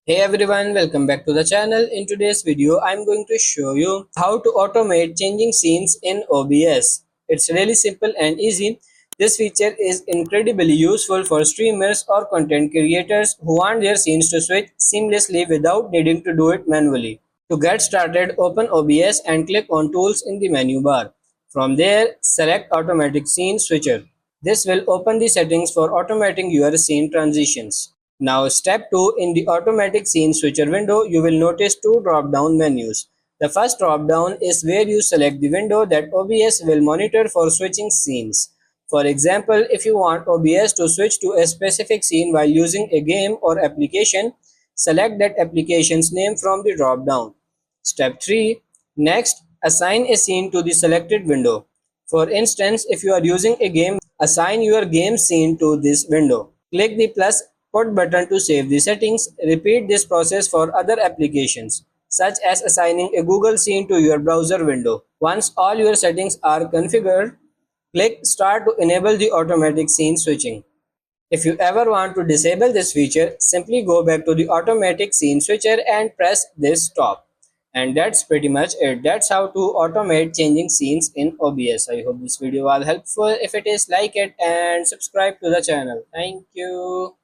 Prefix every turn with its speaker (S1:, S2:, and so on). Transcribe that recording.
S1: Hey everyone, welcome back to the channel. In today's video, I'm going to show you how to automate changing scenes in OBS. It's really simple and easy. This feature is incredibly useful for streamers or content creators who want their scenes to switch seamlessly without needing to do it manually. To get started, open OBS and click on Tools in the menu bar. From there, select Automatic Scene Switcher. This will open the settings for automating your scene transitions. Now step 2, in the automatic scene switcher window, you will notice two drop-down menus. The first drop-down is where you select the window that OBS will monitor for switching scenes. For example, if you want OBS to switch to a specific scene while using a game or application, select that application's name from the drop-down. Step 3. Next, assign a scene to the selected window. For instance, if you are using a game, assign your game scene to this window. Click the plus put button to save the settings. Repeat this process for other applications, such as assigning a Google scene to your browser window. Once all your settings are configured, click Start to enable the automatic scene switching. If you ever want to disable this feature, simply go back to the automatic scene switcher and press this stop. And that's pretty much it. That's how to automate changing scenes in OBS. I hope this video was helpful. If it is, like it and subscribe to the channel. Thank you.